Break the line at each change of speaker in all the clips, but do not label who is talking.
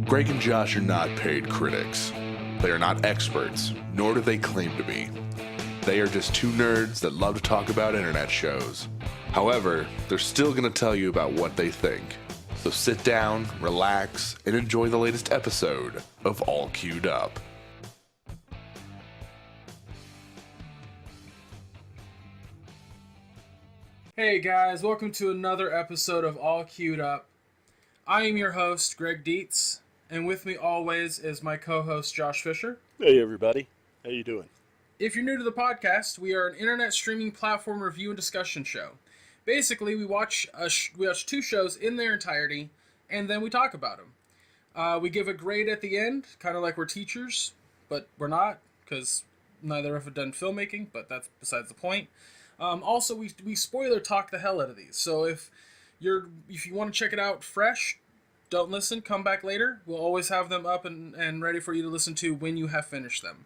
Gregg and Josh are not paid critics. They are not experts, nor do they claim to be. They are just two nerds that love to talk about internet shows. However, they're still going to tell you about what they think. So sit down, relax, and enjoy the latest episode of All Queued Up.
Hey guys, welcome to another episode of All Queued Up. I am your host, Greg Dietz, and with me always is my co-host, Josh Fisher.
Hey everybody, how you doing?
If you're new to the podcast, we are an internet streaming platform review and discussion show. Basically, we watch two shows in their entirety, and then we talk about them. We give a grade at the end, kind of like we're teachers, but we're not, because neither of us have done filmmaking, but that's besides the point. Also, we spoiler talk the hell out of these. So if you want to check it out fresh, don't listen. Come back later. We'll always have them up and ready for you to listen to when you have finished them.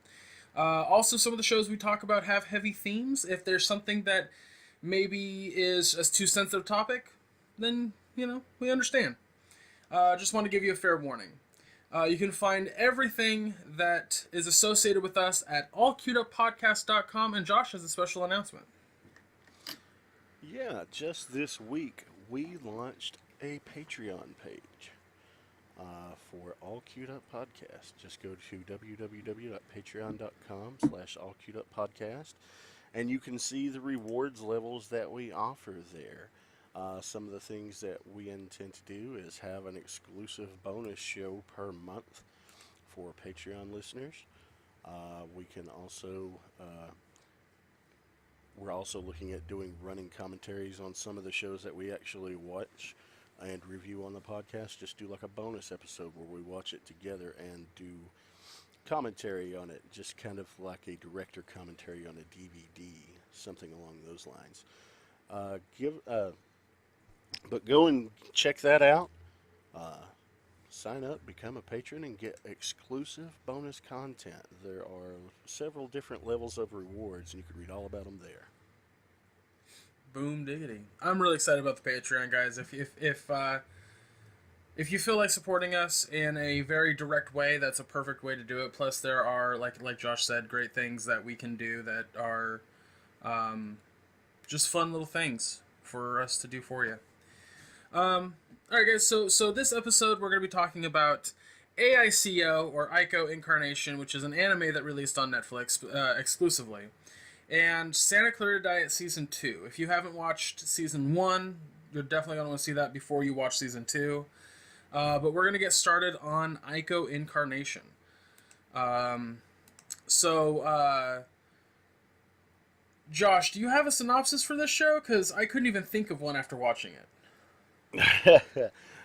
Also, some of the shows we talk about have heavy themes. If there's something that maybe is a too sensitive topic, then we understand. Just want to give you a fair warning. You can find everything that is associated with us at allqueueduppodcast.com. And Josh has a special announcement.
Yeah, just this week we launched a Patreon page for All Queued Up Podcast. Just go to www.patreon.com/allqueueduppodcast and you can see the rewards levels that we offer there. Some of the things that we intend to do is have an exclusive bonus show per month for Patreon listeners. We can also We're also looking at doing running commentaries on some of the shows that we actually watch and review on the podcast. Just do like a bonus episode where we watch it together and do commentary on it, just kind of like a director commentary on a DVD, something along those lines. But go and check that out. Sign up, become a patron, and get exclusive bonus content. There are several different levels of rewards, and you can read all about them there.
Boom diggity! I'm really excited about the Patreon, guys. If you feel like supporting us in a very direct way, that's a perfect way to do it. Plus, there are like Josh said, great things that we can do that are just fun little things for us to do for you. Alright guys, so this episode we're going to be talking about A.I.C.O. or A.I.C.O. Incarnation, which is an anime that released on Netflix exclusively, and Santa Clarita Diet Season 2. If you haven't watched Season 1, you're definitely going to want to see that before you watch Season 2. But we're going to get started on A.I.C.O. Incarnation. Josh, do you have a synopsis for this show? Because I couldn't even think of one after watching it.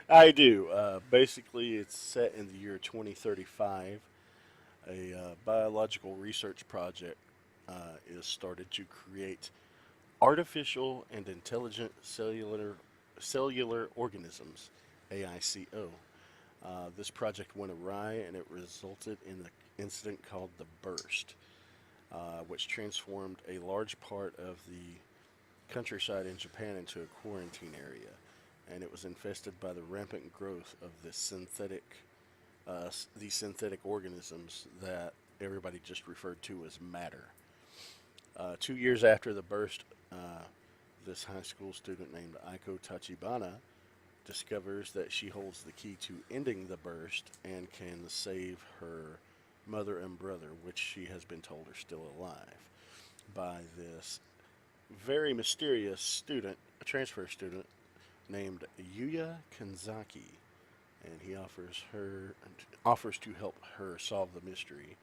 I do. Basically, it's set in the year 2035. A biological research project is started to create artificial and intelligent cellular organisms, A.I.C.O. This project went awry, and it resulted in an incident called the Burst, which transformed a large part of the countryside in Japan into a quarantine area. And it was infested by the rampant growth of these synthetic organisms that everybody just referred to as matter. 2 years after the burst, this high school student named Aiko Tachibana discovers that she holds the key to ending the burst and can save her mother and brother, which she has been told are still alive, by this very mysterious student, a transfer student, named Yuya Kanzaki, and he offers to help her solve the mystery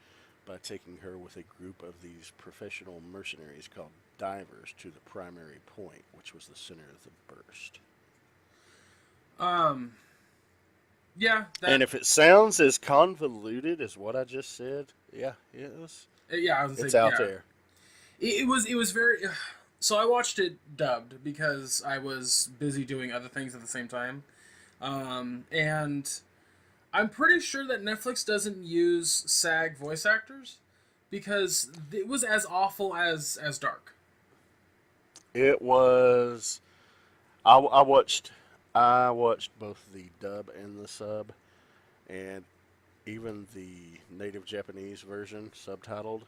by taking her with a group of these professional mercenaries called divers to the primary point, which was the center of the burst.
Yeah.
And if it sounds as convoluted as what I just said, yeah, it was.
Yeah, I was.
It's out there.
It was very. So I watched it dubbed because I was busy doing other things at the same time. And I'm pretty sure that Netflix doesn't use SAG voice actors because it was as awful as Dark.
It was. I watched both the dub and the sub, and even the native Japanese version, subtitled,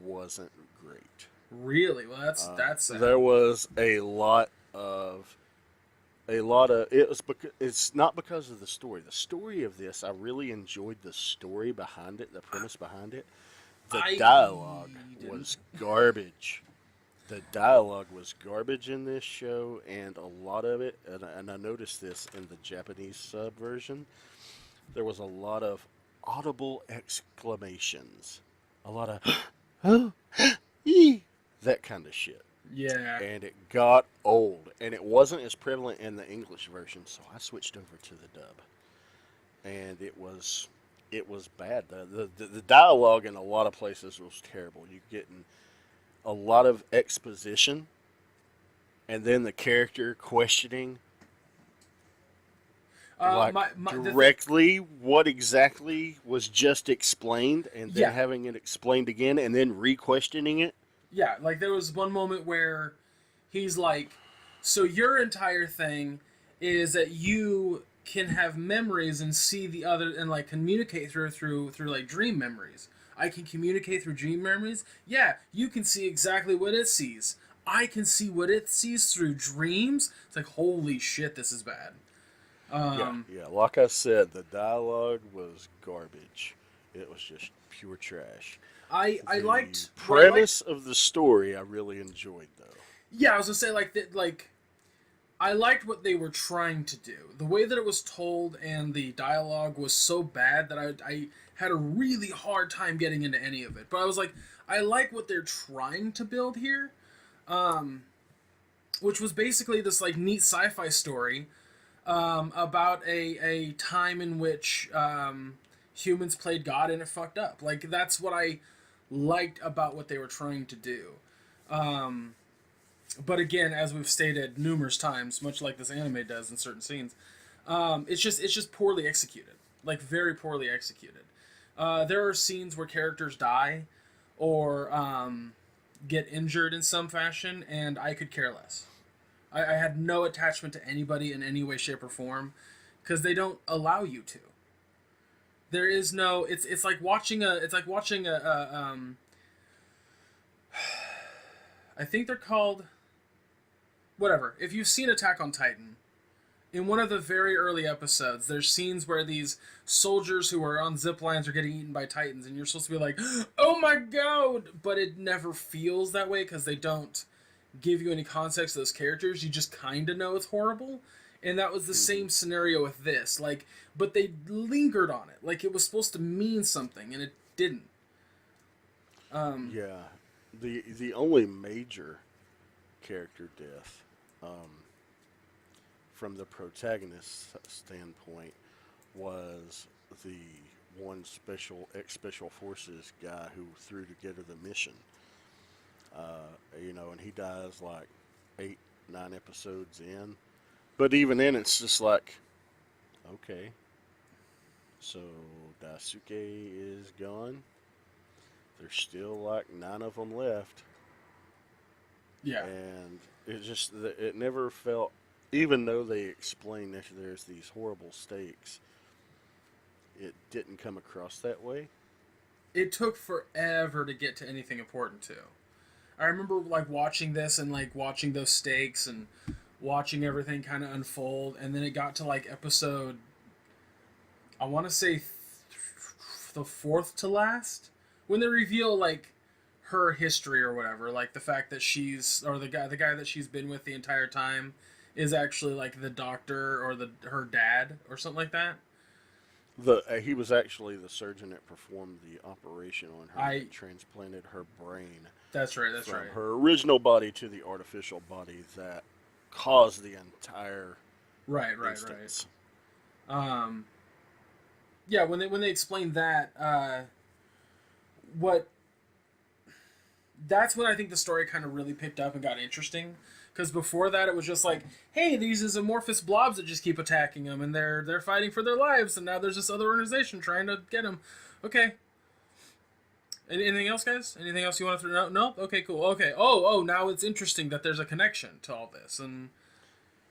wasn't great.
Really? Well, that's sad.
There was it's not because of the story. The story of this, I really enjoyed the story behind it, the premise behind it. The dialogue was garbage. The dialogue was garbage in this show, and a lot of it, and I noticed this in the Japanese sub version, there was a lot of audible exclamations. A lot of, oh, that kind of shit.
Yeah.
And it got old, and it wasn't as prevalent in the English version, so I switched over to the dub, and it was bad. The dialogue in a lot of places was terrible. You're getting a lot of exposition, and then the character questioning directly what exactly was just explained, and then having it explained again, and then re-questioning it.
Yeah, like there was one moment where he's like, so your entire thing is that you can have memories and see the other and like communicate through like dream memories. I can communicate through dream memories. Yeah, you can see exactly what it sees. I can see what it sees through dreams. It's like, holy shit, this is bad.
Yeah. Like I said, the dialogue was garbage. It was just pure trash.
I liked
premise of the story. I really enjoyed though.
Yeah, I was gonna say I liked what they were trying to do. The way that it was told and the dialogue was so bad that I had a really hard time getting into any of it. But I was like, I like what they're trying to build here, which was basically this like neat sci-fi story about a time in which humans played God and it fucked up. Like that's what I liked about what they were trying to do. But again, as we've stated numerous times, much like this anime does in certain scenes, it's just poorly executed, like very poorly executed. There are scenes where characters die or get injured in some fashion, and I could care less. I had no attachment to anybody in any way, shape, or form because they don't allow you to. There is no. It's like watching a. I think they're called. Whatever. If you've seen Attack on Titan, in one of the very early episodes, there's scenes where these soldiers who are on zip lines are getting eaten by titans, and you're supposed to be like, "Oh my god!" But it never feels that way because they don't give you any context to those characters. You just kind of know it's horrible. And that was the same scenario with this. Like, but they lingered on it. Like, it was supposed to mean something, and it didn't.
Yeah. The only major character death, from the protagonist's standpoint, was the one special forces guy who threw together the mission. And he dies like 8-9 episodes in. But even then, it's just like, okay, so Daisuke is gone. There's still like 9 of them left.
Yeah.
And it never felt, even though they explain that there's these horrible stakes, it didn't come across that way.
It took forever to get to anything important too. I remember like watching this and like watching those stakes and watching everything kind of unfold, and then it got to like episode, I want to say the 4th to last, when they reveal like her history or whatever, like the fact that the guy that she's been with the entire time is actually like the doctor or her dad or something like that.
He was actually the surgeon that performed the operation on her and transplanted her brain.
That's right.
From her original body to the artificial body that caused the entire instance.
Yeah, when they explained that, that's when I think the story kind of really picked up and got interesting. Because before that, it was just like, hey, these amorphous blobs that just keep attacking them, and they're fighting for their lives, and now there's this other organization trying to get them. Okay. Anything else, guys? Anything else you want to throw out? No? Okay, cool. Okay. Oh, now it's interesting that there's a connection to all this, and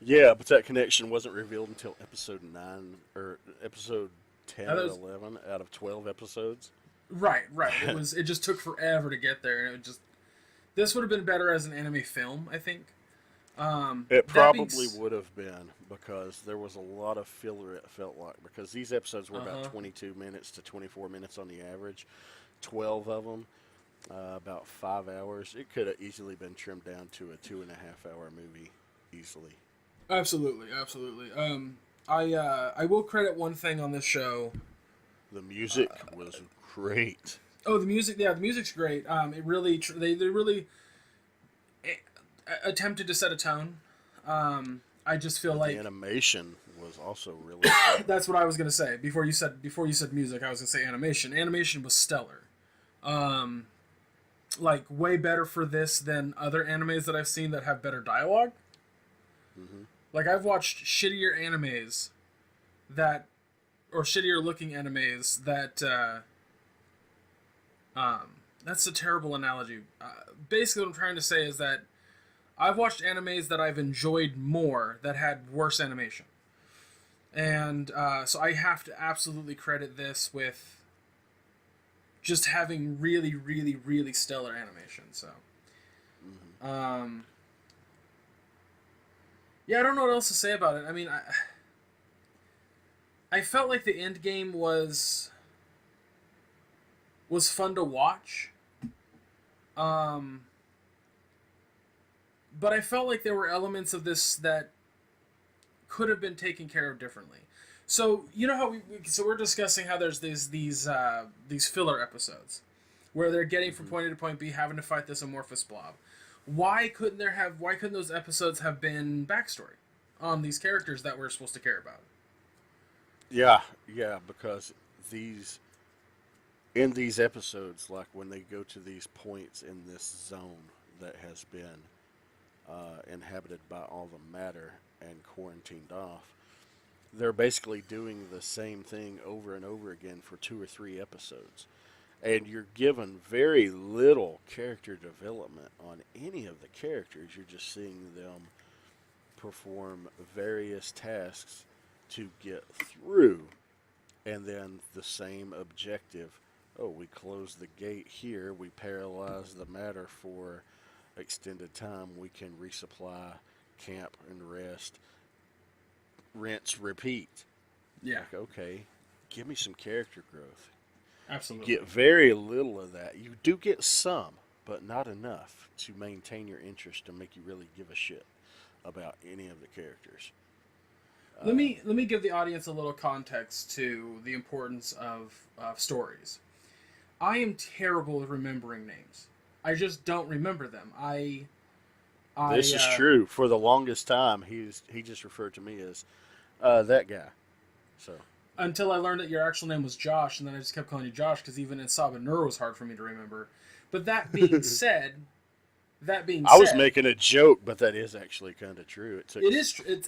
yeah, but that connection wasn't revealed until episode 9 or episode 10
That
or
was
11 out of 12 episodes.
right. It just took forever to get there, and this would have been better as an anime film, I think.
It
That being
probably would have been because there was a lot of filler, it felt like. Because these episodes were about 22 minutes to 24 minutes on the average. 12 of them, about 5 hours. It could have easily been trimmed down to a 2.5 hour movie, easily.
absolutely. I will credit one thing on this show.
The music was great.
Oh, the music. Yeah, the music's great. It really they really attempted to set a tone. I just feel
The
like
animation was also really good.
that's what I was gonna say before you said music. I was gonna say animation. Animation was stellar. Like way better for this than other animes that I've seen that have better dialogue. Like I've watched shittier animes that, or shittier looking animes that. That's a terrible analogy. Basically, what I'm trying to say is that I've watched animes that I've enjoyed more that had worse animation. And so I have to absolutely credit this with just having really, really, really stellar animation. So, yeah, I don't know what else to say about it. I mean, I felt like the end game was fun to watch. But I felt like there were elements of this that could have been taken care of differently. So you know how we're discussing how there's these filler episodes where they're getting from point A to point B, having to fight this amorphous blob. Why couldn't those episodes have been backstory on these characters that we're supposed to care about?
Yeah, because in these episodes, like when they go to these points in this zone that has been inhabited by all the matter and quarantined off, they're basically doing the same thing over and over again for 2 or 3 episodes. And you're given very little character development on any of the characters. You're just seeing them perform various tasks to get through, and then the same objective. Oh, we close the gate here, we paralyze the matter for extended time, we can resupply, camp, and rest, rinse, repeat.
Yeah,
Like, okay, give me some character growth.
absolutely.
You get very little of that. You do get some, but not enough to maintain your interest and make you really give a shit about any of the characters.
Let me give the audience a little context to the importance of stories. I am terrible at remembering names. I just don't remember them.
This is true. For the longest time, he just referred to me as that guy. So
until I learned that your actual name was Josh, and then I just kept calling you Josh because even in Sabanur was hard for me to remember. But that being said,
I was making a joke, but that is actually kind of true.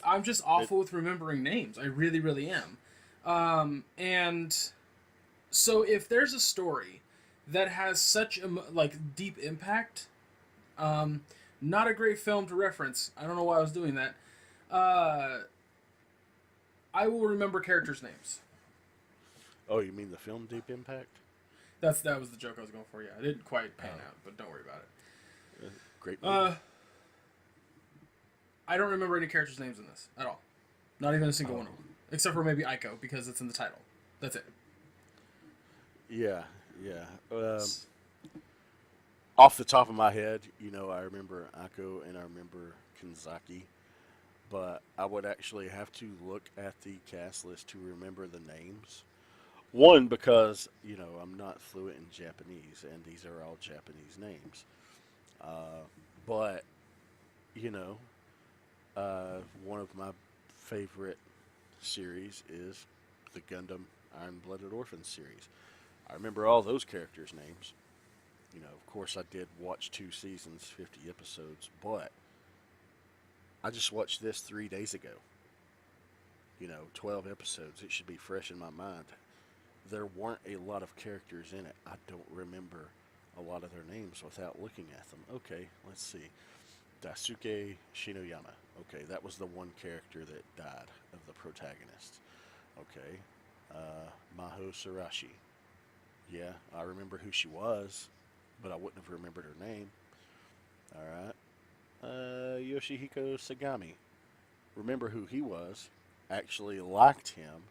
I'm just awful with remembering names. I really, really am. And so if there's a story that has such deep impact, not a great film to reference. I don't know why I was doing that. I will remember characters' names.
Oh, you mean the film Deep Impact?
That was the joke I was going for. Yeah, I didn't quite pan out, but don't worry about it.
Great movie.
I don't remember any characters' names in this at all. Not even a single one of them, except for maybe I.C.O because it's in the title. That's it.
Yeah. Off the top of my head, I remember I.C.O and I remember Kanzaki, but I would actually have to look at the cast list to remember the names. One, because, I'm not fluent in Japanese, and these are all Japanese names. But, one of my favorite series is the Gundam Iron-Blooded Orphans series. I remember all those characters' names. Of course I did watch 2 seasons, 50 episodes, but I just watched this 3 days ago. 12 episodes. It should be fresh in my mind. There weren't a lot of characters in it. I don't remember a lot of their names without looking at them. Okay, let's see. Daisuke Shinoyama. Okay, that was the one character that died of the protagonist. Okay. Maho Sarashi. Yeah, I remember who she was, but I wouldn't have remembered her name. All right. Yoshihiko Sagami. Remember who he was. Actually liked him,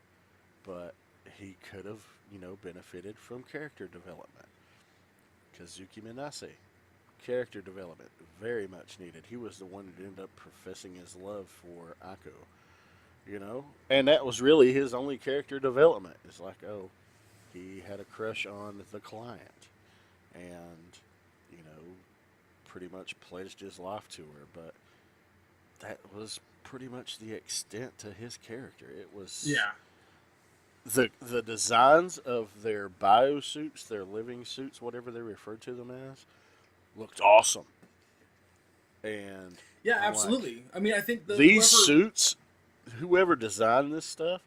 but he could have, benefited from character development. Kazuki Minase. Character development. Very much needed. He was the one that ended up professing his love for I.C.O. And that was really his only character development. It's like, oh, he had a crush on the client. And, pretty much pledged his life to her. But that was pretty much the extent to his character. It was the designs of their biosuits, their living suits, whatever they referred to them as, looked awesome. And
yeah,
I'm
absolutely.
like,
I mean, I think
these suits, whoever designed this stuff,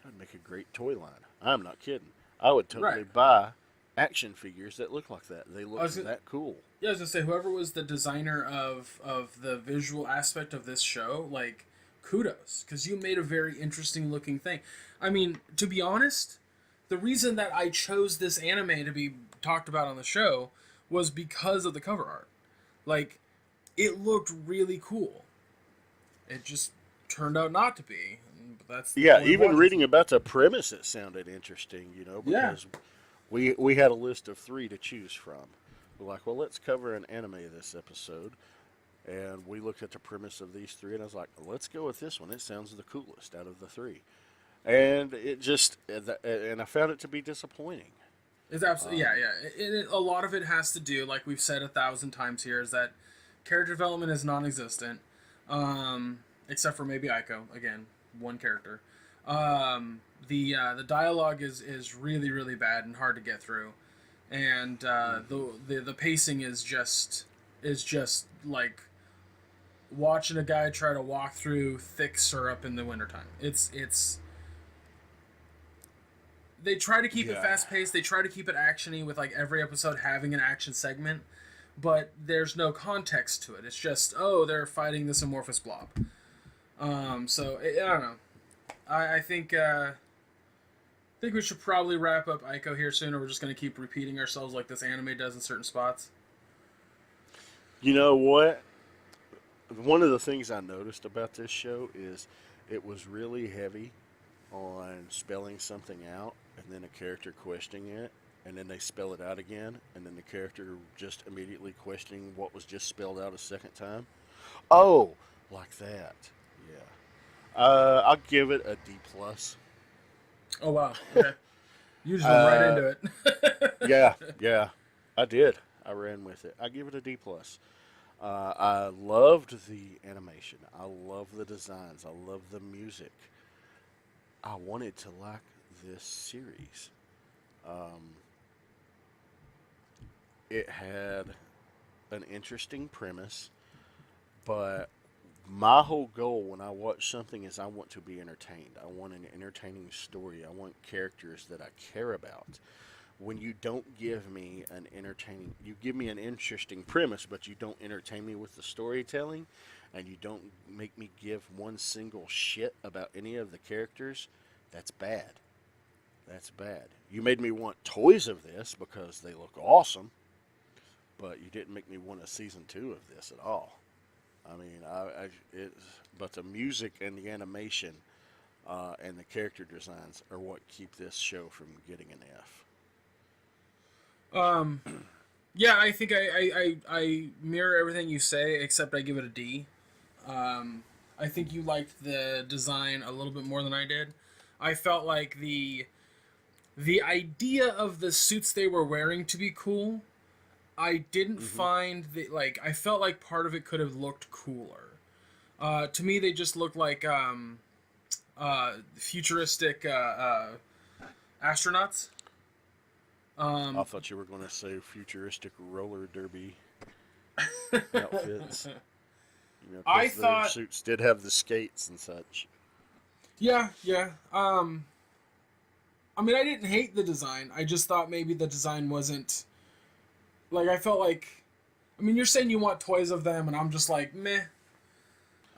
would make a great toy line. I'm not kidding. I would totally buy action figures that look like that. They look that cool.
Yeah, I was gonna say, whoever was the designer of the visual aspect of this show, like, kudos, because you made a very interesting looking thing. I mean, to be honest, the reason that I chose this anime to be talked about on the show was because of the cover art. Like, it looked really cool. It just turned out not to be. That's
even reading about the premise, it sounded interesting. Because we had a list of 3 to choose from. We're like, well, let's cover an anime this episode. And we looked at the premise of these 3, and I was like, let's go with this one. It sounds the coolest out of the 3. And and I found it to be disappointing.
It's absolutely, a lot of it has to do, like we've said 1,000 times here, is that character development is non-existent. Except for maybe I.C.O. Again, one character. The dialogue is really, really bad and hard to get through. And the pacing is just like watching a guy try to walk through thick syrup in the wintertime. They try to keep it fast paced. They try to keep it actiony with like every episode having an action segment, but there's no context to it. It's just, oh, they're fighting this amorphous blob. So I don't know. I think we should probably wrap up I.C.O. here soon, or we're just going to keep repeating ourselves like this anime does in certain spots.
You know what? One of the things I noticed about this show is it was really heavy on spelling something out and then a character questioning it, and then they spell it out again, and then the character just immediately questioning what was just spelled out a second time. Oh, like that. Yeah. I'll give it a D+.
Oh, wow. Okay. You just went right into it.
yeah. I did. I ran with it. I give it a D+. I loved the animation. I love the designs. I love the music. I wanted to like this series. It had an interesting premise, but my whole goal when I watch something is I want to be entertained. I want an entertaining story. I want characters that I care about. When you don't give me you give me an interesting premise, but you don't entertain me with the storytelling, and you don't make me give one single shit about any of the characters, that's bad. That's bad. You made me want toys of this because they look awesome, but you didn't make me want a season 2 of this at all. I mean, but the music and the animation and the character designs are what keep this show from getting an F.
Yeah, I think I mirror everything you say, except I give it a D. I think you liked the design a little bit more than I did. I felt like the idea of the suits they were wearing to be cool. I didn't find that, like, I felt like part of it could have looked cooler. To me, they just looked like futuristic astronauts.
I thought you were going to say futuristic roller derby outfits.
I
their
thought
suits did have the skates and such.
Yeah. I mean, I didn't hate the design. I just thought maybe the design wasn't... Like, I felt like... I mean, you're saying you want toys of them, and I'm just like, meh.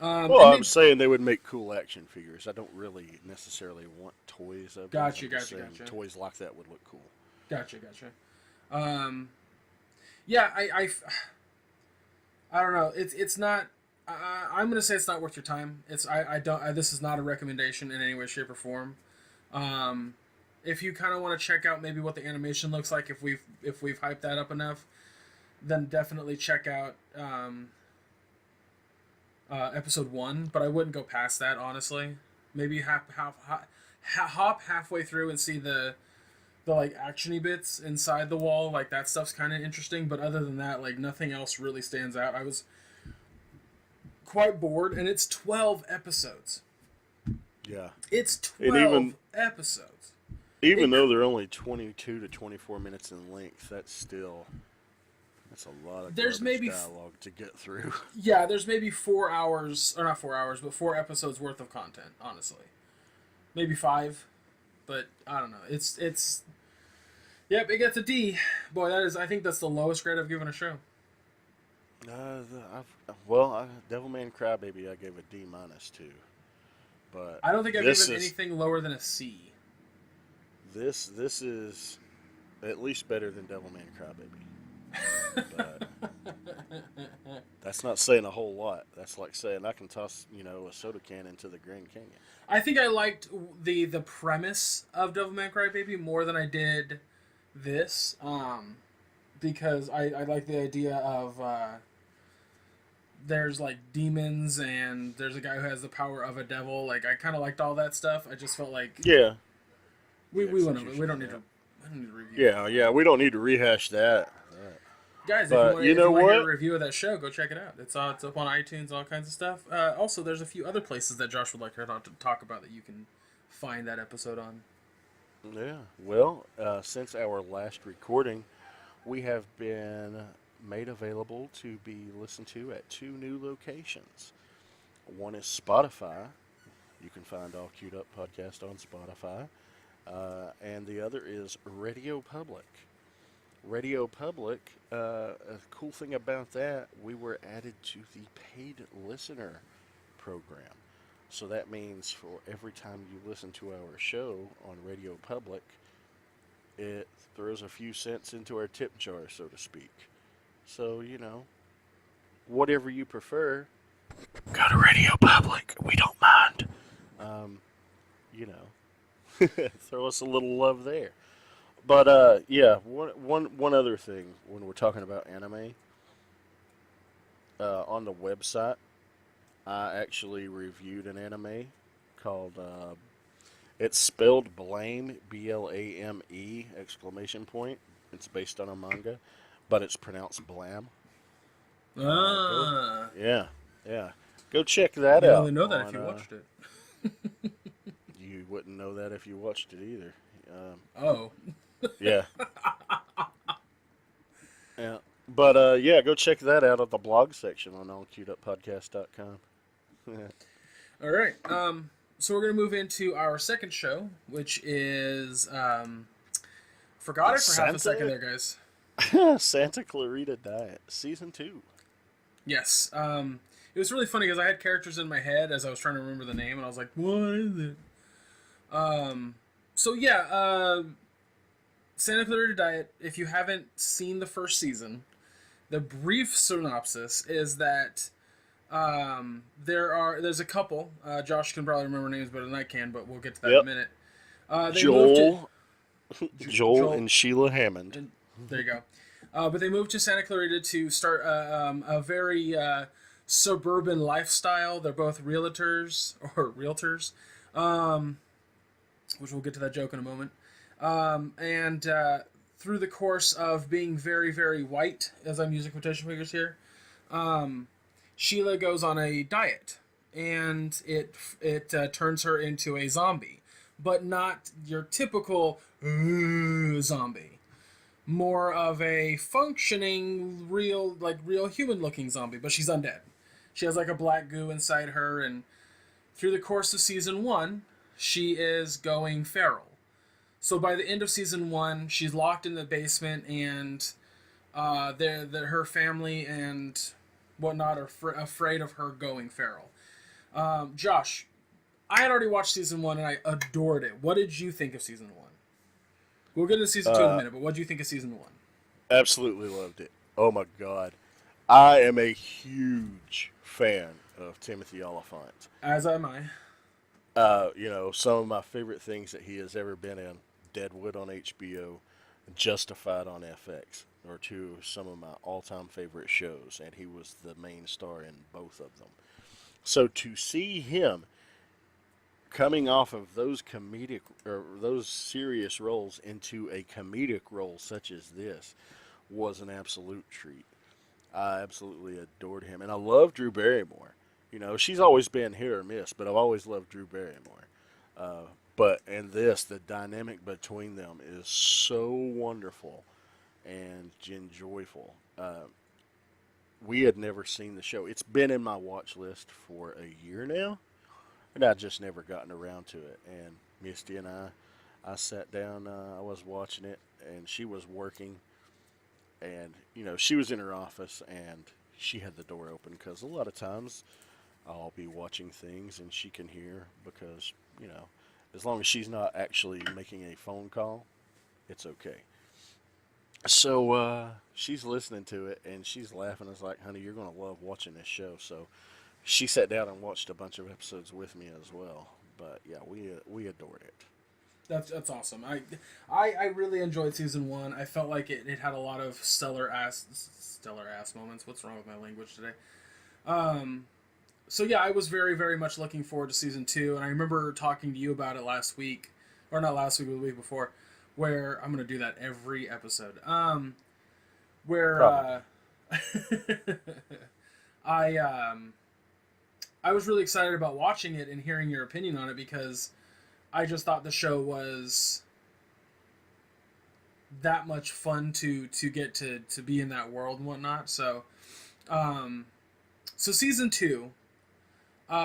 Well,
And
I'm saying they would make cool action figures. I don't really necessarily want toys of those.
gotcha,
I'm just
gotcha,
saying
gotcha,
toys like that would look cool.
gotcha, gotcha. Um, yeah, I don't know. It's not. I'm gonna say it's not worth your time. I don't. This is not a recommendation in any way, shape, or form. Um, if you kind of want to check out maybe what the animation looks like, if we've hyped that up enough, then definitely check out episode 1. But I wouldn't go past that, honestly. Maybe hop halfway through and see the like actiony bits inside the wall. Like that stuff's kind of interesting. But other than that, like nothing else really stands out. I was quite bored, and it's 12 episodes.
Yeah.
It's
And
12 episodes.
Even though they're only 22 to 24 minutes in length, that's a lot of
There's maybe
dialogue to get through.
Yeah, there's maybe 4 hours, or not 4 hours, but 4 episodes worth of content, honestly. Maybe 5, but I don't know. It's Yep, it gets a D. Boy, I think that's the lowest grade I've given a show.
Devilman Crybaby, I gave a D minus too. But
I don't think I've given anything lower than a C.
This is at least better than Devilman Crybaby. But that's not saying a whole lot. That's like saying I can toss, a soda can into the Grand Canyon.
I think I liked the premise of Devilman Crybaby more than I did this, because I like the idea of there's like demons and there's a guy who has the power of a devil. Like I kind of liked all that stuff. I just felt like we went over. We don't need to review.
Yeah, we don't need to rehash that.
Guys, if you want to hear a review of that show, go check it out. It's up on iTunes, all kinds of stuff. Also, there's a few other places that Josh would like to talk about that you can find that episode on.
Yeah, well, since our last recording, we have been made available to be listened to at 2 new locations. One is Spotify. You can find All Queued Up Podcast on Spotify. And the other is Radio Public. Radio Public, a cool thing about that, we were added to the paid listener program. So that means for every time you listen to our show on Radio Public, it throws a few cents into our tip jar, so to speak. So, whatever you prefer, go to Radio Public. We don't mind. Throw us a little love there. But, one other thing when we're talking about anime, on the website, I actually reviewed an anime called, it's spelled Blame, Blame, ! It's based on a manga, but it's pronounced Blam. Yeah. Go check that out.
You only know that if you watched it.
You wouldn't know that if you watched it either. Yeah. Yeah. But, go check that out at the blog section on allqueueduppodcast.com.
All right. So we're going to move into our second show, which is... forgot it for half a second there, guys.
Santa Clarita Diet, Season 2.
Yes. It was really funny because I had characters in my head as I was trying to remember the name, and I was like, what is it? Santa Clarita Diet, if you haven't seen the first season, the brief synopsis is that there's a couple. Josh can probably remember names better than I can, but we'll get to that in a minute.
Joel and Sheila Hammond.
There you go. But they moved to Santa Clarita to start a very suburban lifestyle. They're both realtors, which we'll get to that joke in a moment. And through the course of being very, very white, as I'm using quotation figures here, Sheila goes on a diet, and it turns her into a zombie, but not your typical zombie. More of a functioning, real human-looking zombie, but she's undead. She has like a black goo inside her, and through the course of season 1, she is going feral. So by the end of season 1, she's locked in the basement, and her family and whatnot are afraid of her going feral. Josh, I had already watched season 1 and I adored it. What did you think of season 1? We'll get into season 2 in a minute, but what did you think of season 1?
Absolutely loved it. Oh my God. I am a huge fan of Timothy Oliphant.
As am I.
Some of my favorite things that he has ever been in: Deadwood on HBO, Justified on FX, are two of some of my all-time favorite shows, and he was the main star in both of them. So to see him coming off of those comedic or those serious roles into a comedic role such as this was an absolute treat. I absolutely adored him, and I love Drew Barrymore. She's always been hit or miss, but I've always loved Drew Barrymore. But in this, the dynamic between them is so wonderful and joyful. We had never seen the show. It's been in my watch list for a year now, and I just never gotten around to it. And Misty and I sat down. I was watching it, and she was working, and she was in her office, and she had the door open because a lot of times I'll be watching things and she can hear because as long as she's not actually making a phone call, it's okay. So she's listening to it and she's laughing. It's like, honey, you're going to love watching this show. So she sat down and watched a bunch of episodes with me as well. But yeah, we adored it.
That's awesome. I really enjoyed season 1. I felt like it had a lot of stellar ass moments. What's wrong with my language today? So yeah, I was very, very much looking forward to season 2, and I remember talking to you about it last week, or not last week, but the week before, where I'm gonna do that every episode. Where I was really excited about watching it and hearing your opinion on it because I just thought the show was that much fun to get to be in that world and whatnot. So season 2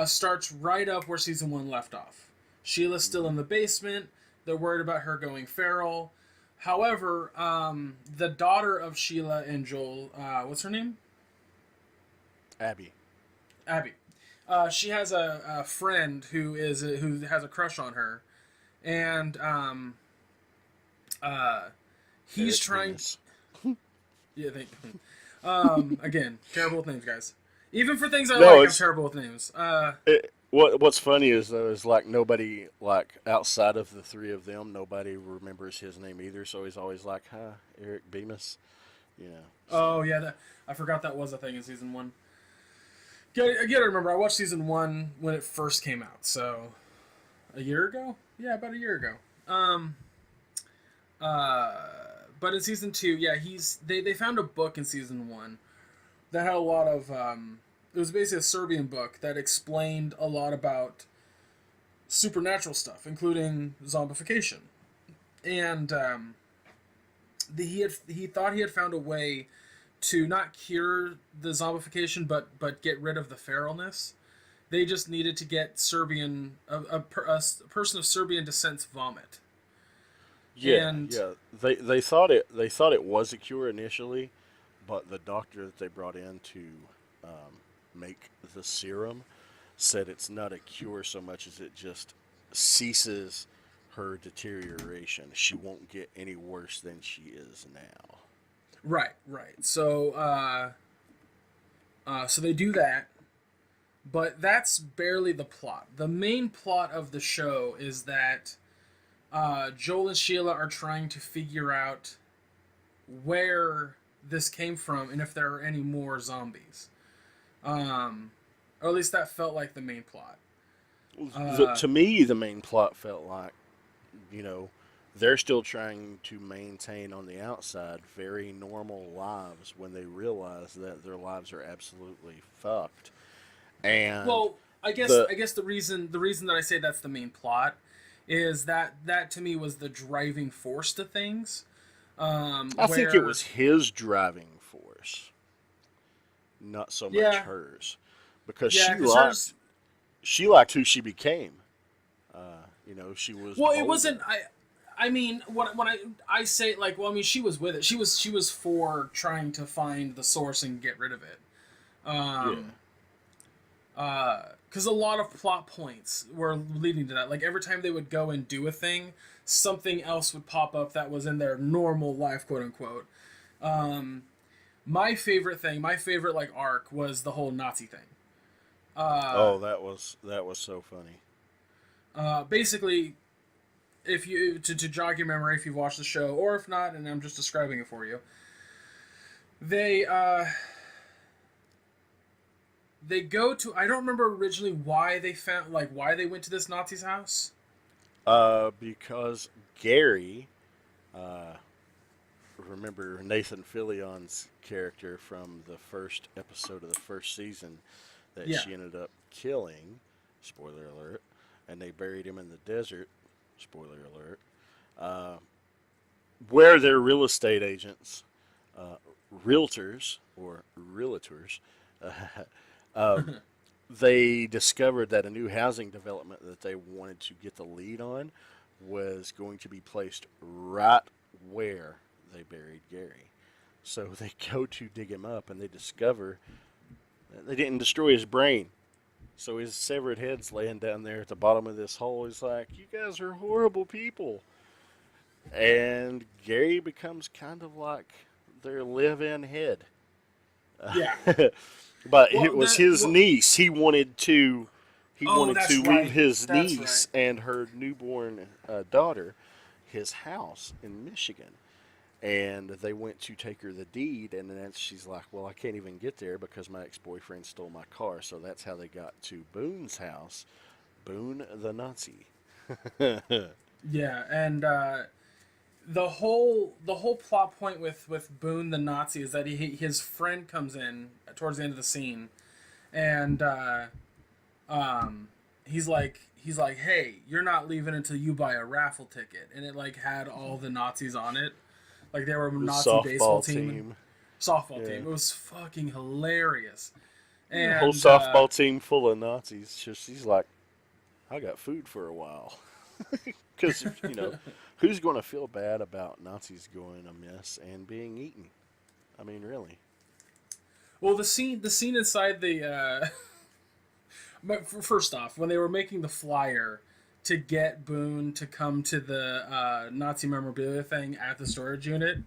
starts right up where season 1 left off. Sheila's still in the basement. They're worried about her going feral. However, the daughter of Sheila and Joel, what's her name?
Abby.
She has a friend who has a crush on her, and he's trying. Yeah, again, terrible with names, guys. Even for things I like, I'm terrible with names.
What's funny is though is like nobody outside of the three of them, nobody remembers his name either. So he's always like, "Hi, Eric Bemis," So.
Oh yeah, I forgot that was a thing in season 1. I gotta remember, I watched season 1 when it first came out, so a year ago. Yeah, about a year ago. But in season 2, yeah, they found a book in season 1 that had a lot of it was basically a Serbian book that explained a lot about supernatural stuff, including zombification. And he thought he had found a way to not cure the zombification, but get rid of the feralness. They just needed to get a person of Serbian descent's vomit.
Yeah,
And
yeah. They thought it was a cure initially, but the doctor that they brought in to make the serum said it's not a cure so much as it just ceases her deterioration. She won't get any worse than she is now.
Right. So so they do that, but that's barely the plot. The main plot of the show is that Joel and Sheila are trying to figure out where this came from and if there are any more zombies. Or at least that felt like the main plot.
To me, the main plot felt like, they're still trying to maintain on the outside very normal lives when they realize that their lives are absolutely fucked. And
well, I guess the reason that I say that's the main plot is that to me was the driving force to things.
I think it was his driving force, not so much hers, because she liked who she became. She was.
Well,
bolder.
it wasn't. I mean, when I say she was with it. She was for trying to find the source and get rid of it. because a lot of plot points were leading to that. Like every time they would go and do a thing, something else would pop up that was in their normal life, quote unquote. My favorite thing, my favorite like arc was the whole Nazi thing.
Oh, that was so funny.
Basically, if you to jog your memory, if you've watched the show, or if not, and I'm just describing it for you, they they go to, I don't remember originally why they found, like why they went to this Nazi's house.
Because Gary, uh, remember Nathan Fillion's character from the first episode of the first season that
Yeah.
she ended up killing, spoiler alert, and they buried him in the desert, spoiler alert, uh, where they're real estate agents, uh, realtors, or realtors, um, they discovered that a new housing development that they wanted to get the lead on was going to be placed right where they buried Gary. So they go to dig him up and they discover that they didn't destroy his brain. So his severed head's laying down there at the bottom of this hole. He's like, "You guys are horrible people." And Gary becomes kind of like their live-in head.
Yeah.
But
Well,
it was
that-
his
well-
niece. He
Oh,
wanted
that's
to
right.
leave his
That's
niece and her newborn daughter his house in Michigan. And they went to take her the deed, and then she's like, "Well, I can't even get there because my ex-boyfriend stole my car." So that's how they got to Boone's house, Boone the Nazi.
Yeah, and the whole plot point with Boone the Nazi is that his friend comes in towards the end of the scene, and he's like, "Hey, you're not leaving until you buy a raffle ticket," and it like had all the Nazis on it, like they were a
The
Nazi baseball
softball
team, softball
Yeah.
team. It was fucking hilarious,
The
and
whole softball team full of Nazis. So she's like, "I got food for a while," because who's going to feel bad about Nazis going amiss and being eaten? I mean, really.
Well, the scene inside the but first off, when they were making the flyer to get Boone to come to the Nazi memorabilia thing at the storage unit,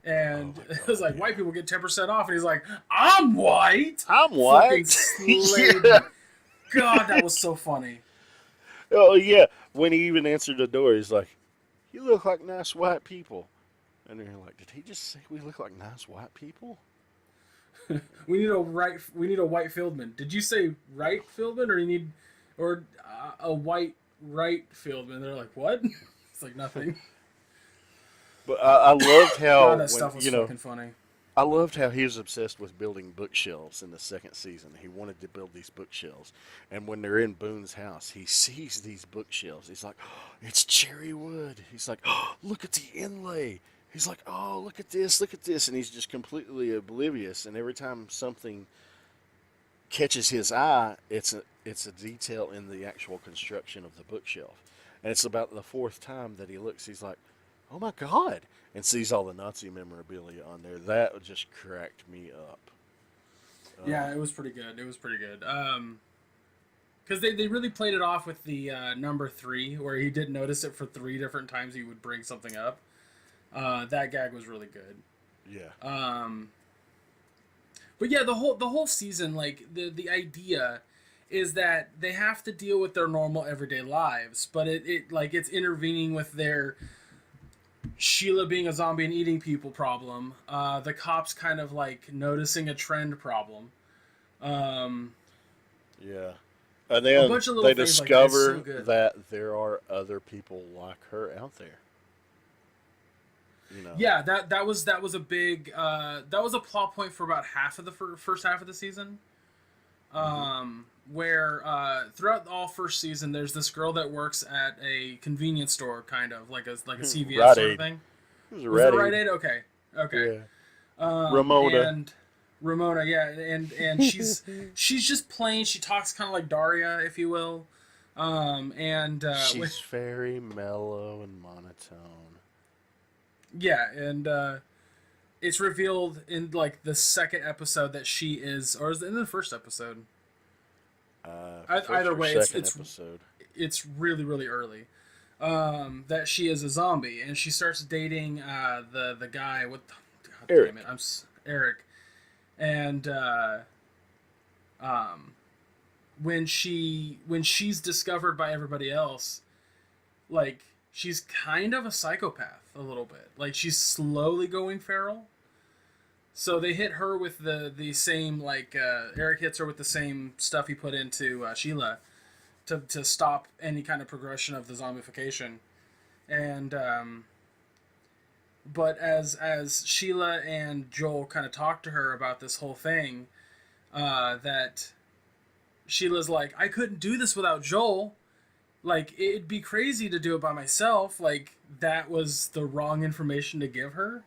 and
Oh my
it was
God,
like
yeah.
white people get 10% off, and he's like, "I'm white."
I'm
Fucking
white.
slayed
Yeah.
me. God, that was so funny.
Oh yeah. When he even answered the door, he's like, "You look like nice white people," and they're like, "Did he just say we look like nice white people?"
We need a white Fieldman. Did you say right Fieldman, or you need a white right Fieldman? They're like, what? It's like nothing.
But I loved how
God, that stuff was fucking funny.
I loved how he was obsessed with building bookshelves in the second season. He wanted to build these bookshelves. And when they're in Boone's house, he sees these bookshelves. He's like, "Oh, it's cherry wood." He's like, "Oh, look at the inlay." He's like, "Oh, look at this, look at this." And he's just completely oblivious. And every time something catches his eye, it's a detail in the actual construction of the bookshelf. And it's about the fourth time that he looks, he's like, "Oh my God," and sees all the Nazi memorabilia on there. That just cracked me up.
Yeah, it was pretty good. It was pretty good. Because they really played it off with the number 3, where he did notice it for 3 different times he would bring something up. That gag was really good.
Yeah.
But yeah, the whole season, like the idea is that they have to deal with their normal everyday lives, but it like it's intervening with their Sheila being a zombie and eating people problem. The cops kind of like noticing a trend problem.
Yeah. And then
bunch of little
they
things like that. It's
discover
so good.
that there are other people like her out there.
Yeah, that was a big that was a plot point for about half of the first half of the season. Where throughout all first season, there's this girl that works at a convenience store, kind of like a CVS
Rite
sort of
Aid.
thing.
It was a
Was it
Rite
Rite
Aid.
Aid? Okay.
Yeah. Ramona.
And Ramona, yeah, and she's just plain. She talks kind of like Daria, if you will.
She's very mellow and monotone.
Yeah, and it's revealed in like the second episode that she is, or is it in the first episode?
First
Either
or
way,
second episode.
it's really really early. That she is a zombie, and she starts dating the guy. What the God
Eric.
damn it? Eric, and um, when she's discovered by everybody else, like she's kind of a psychopath a little bit. Like she's slowly going feral. So they hit her with the same like Eric hits her with the same stuff he put into Sheila to stop any kind of progression of the zombification, and but as Sheila and Joel kind of talk to her about this whole thing, that Sheila's like, I couldn't do this without Joel. Like, it'd be crazy to do it by myself. Like, that was the wrong information to give her.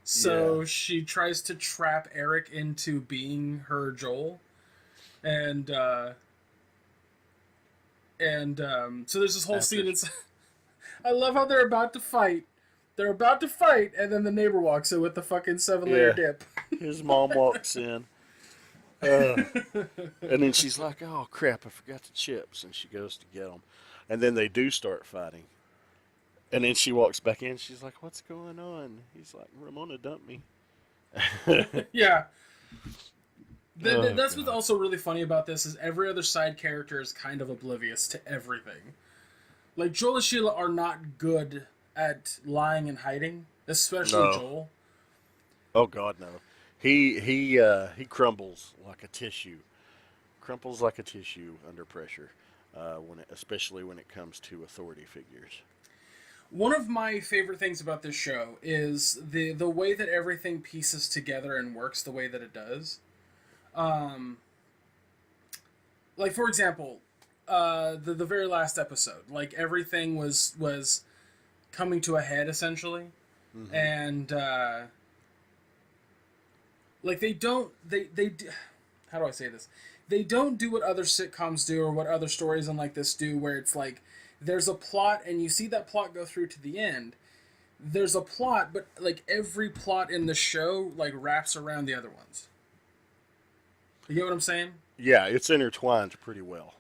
So she tries to trap Eric into being her Joel. And so there's this whole scene. It's I love how they're about to fight. They're about to fight, and then the neighbor walks in with the fucking 7-layer dip.
His mom walks in. And then she's like, oh, crap, I forgot the chips. And she goes to get them. And then they do start fighting. And then she walks back in. She's like, what's going on? He's like, Ramona dumped me.
Yeah. That's what's also really funny about this is every other side character is kind of oblivious to everything. Like, Joel and Sheila are not good at lying and hiding, especially Joel.
Oh, God, no. He crumbles like a tissue. Crumples like a tissue under pressure, especially when it comes to authority figures.
One of my favorite things about this show is the way that everything pieces together and works the way that it does. Like, for example, the very last episode, like everything was coming to a head essentially, and like they how do I say this? They don't do what other sitcoms do or what other stories like this do, where it's like there's a plot and you see that plot go through to the end. There's a plot, but like every plot in the show like wraps around the other ones. You get what I'm saying?
Yeah, it's intertwined pretty well.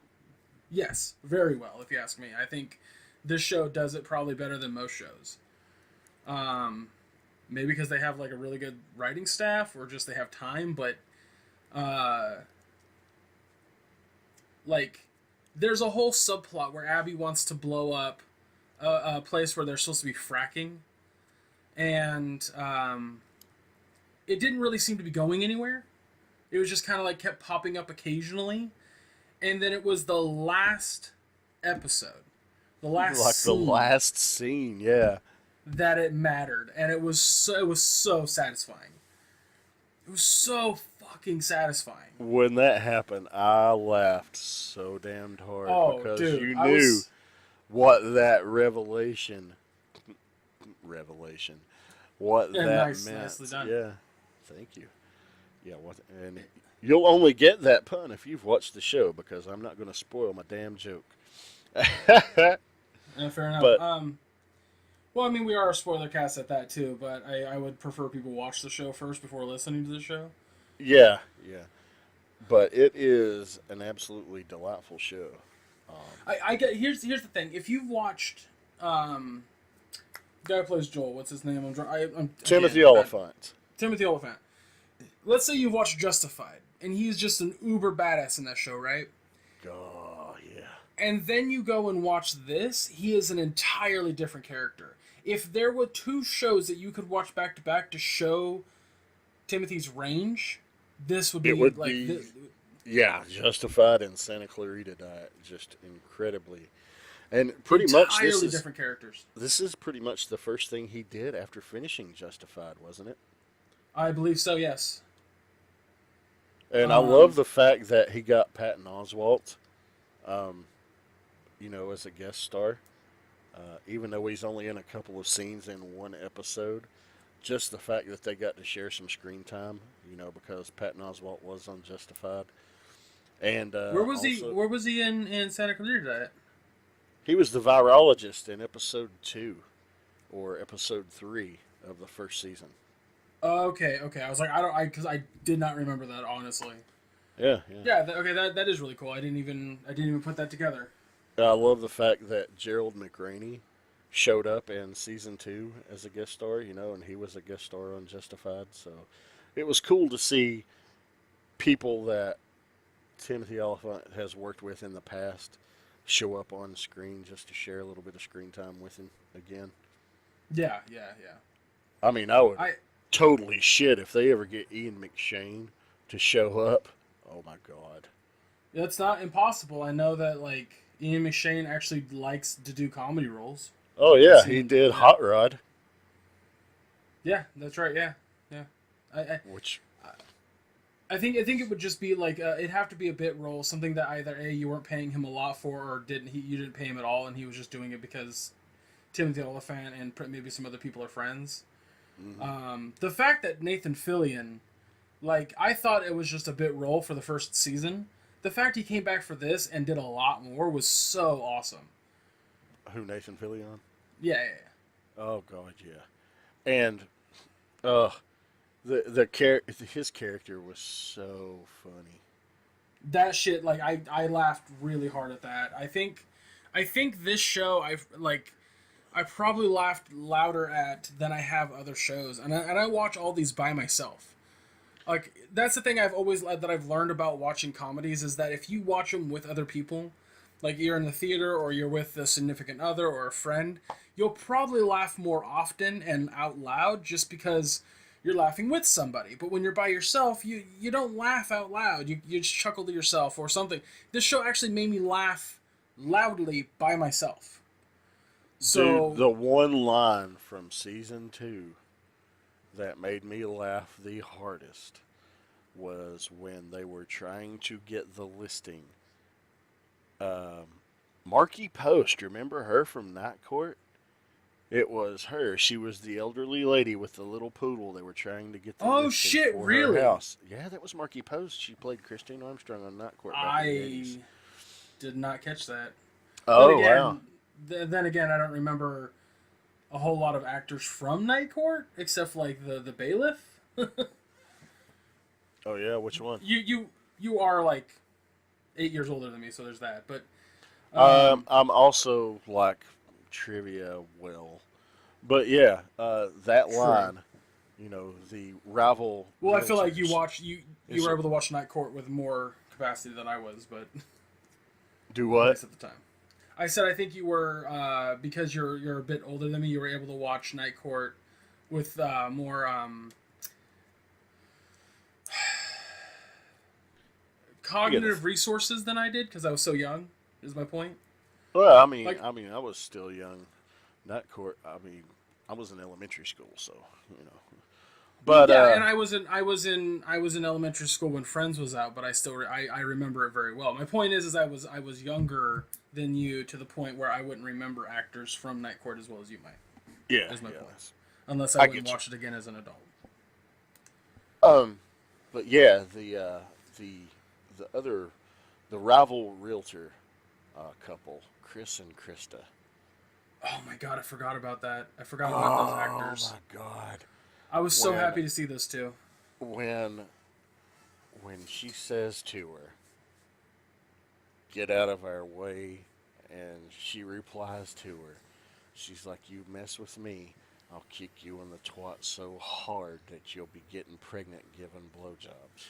Yes, very well, if you ask me. I think this show does it probably better than most shows. Maybe because they have like a really good writing staff or just they have time, but like there's a whole subplot where Abby wants to blow up a place where they're supposed to be fracking, and it didn't really seem to be going anywhere. It was just kind of like kept popping up occasionally, and then it was the last episode, the last
scene, yeah,
that it mattered, and it was so satisfying. It was so fucking satisfying.
When that happened, I laughed so damned hard because
dude,
you knew what that revelation, what that meant.
Nicely done.
Yeah, thank you. Yeah, and you'll only get that pun if you've watched the show because I'm not going to spoil my damn joke.
Fair enough.
But,
well, I mean, we are a spoiler cast at that too, but I would prefer people watch the show first before listening to the show.
Yeah. But it is an absolutely delightful show.
I get here's the thing. If you've watched the guy who plays Joel, what's his name?
Timothy Oliphant.
Timothy Oliphant. Let's say you've watched Justified, and he's just an uber badass in that show, right?
Oh, yeah.
And then you go and watch this, he is an entirely different character. If there were two shows that you could watch back to back to show Timothy's range, this would be
yeah, Justified and Santa Clarita Diet, just incredibly, and pretty much
entirely different characters.
This is pretty much the first thing he did after finishing Justified, wasn't it?
I believe so. Yes.
And I love the fact that he got Patton Oswalt, as a guest star, even though he's only in a couple of scenes in one episode. Just the fact that they got to share some screen time, because Patton Oswalt was on Justified. And
where was he? Where was he in Santa Clarita Diet?
He was the virologist in episode 2 or episode 3 of the first season.
Okay. I was like, because I did not remember that, honestly.
Yeah,
Yeah. Okay. That is really cool. I didn't even put that together.
I love the fact that Gerald McRaney showed up in season 2 as a guest star, and he was a guest star on Justified. So it was cool to see people that Timothy Oliphant has worked with in the past show up on screen just to share a little bit of screen time with him again.
Yeah. Yeah. Yeah.
I mean, I would
I
totally shit if they ever get Ian McShane to show up. Oh my god.
It's not impossible. I know that like Ian McShane actually likes to do comedy roles.
Oh
I've
yeah, he
seen.
did
Yeah.
Hot Rod,
Yeah. That's right. Yeah. Yeah. I
which
I think it would just be like it'd have to be a bit role, something that either A, you weren't paying him a lot for, or you didn't pay him at all, and he was just doing it because Timothy Oliphant and maybe some other people are friends. The fact that Nathan Fillion, like I thought it was just a bit role for the first season. The fact he came back for this and did a lot more was so awesome.
who Nathan Fillion?
Yeah, yeah, yeah.
Oh god, yeah. And uh his character was so funny.
That shit, like I laughed really hard at that. I think this show I probably laughed louder at than I have other shows, and I watch all these by myself. Like that's the thing I've learned about watching comedies is that if you watch them with other people, like you're in the theater or you're with a significant other or a friend, you'll probably laugh more often and out loud just because you're laughing with somebody. But when you're by yourself, you don't laugh out loud. You just chuckle to yourself or something. This show actually made me laugh loudly by myself.
Dude,
So
the one line from season 2 that made me laugh the hardest was when they were trying to get the listing. Marky Post, remember her from Night Court? It was her. She was the elderly lady with the little poodle. They were trying to get the
oh
listing
shit,
for
really?
her house. Yeah, that was Marky Post. She played Christine Armstrong on Night Court back in the 80s.
I did not catch that. Then
Oh, wow.
again, then again, I don't remember a whole lot of actors from Night Court except for, like the bailiff.
Oh, yeah, which one?
You are like 8 years older than me, so there's that. But
I'm also like trivia well. But yeah, that
true.
line, the rival.
Well, I feel like
realtors.
you were able to watch Night Court with more capacity than I was, but
Do
at
what?
least at the time. I said I think you were because you're a bit older than me. You were able to watch Night Court with more cognitive resources than I did because I was so young. Is my point?
Well, I mean,
Like
I was still young. That court. I mean, I was in elementary school, so you know. But
yeah, and I was in elementary school when Friends was out, but I remember it very well. My point is I was younger than you to the point where I wouldn't remember actors from Night Court as well as you might.
yeah,
Is my
yeah.
point. Unless I
I
wouldn't
get you.
watch it again as an adult.
Um, but yeah, the other the rival realtor couple, Chris and Krista.
Oh my god, I forgot about that. I forgot about those
Oh
actors.
my god.
I was so
When
happy to see those two.
when when she says to her, "Get out of our way," and she replies to her, she's like, "You mess with me, I'll kick you in the twat so hard that you'll be getting pregnant giving blowjobs."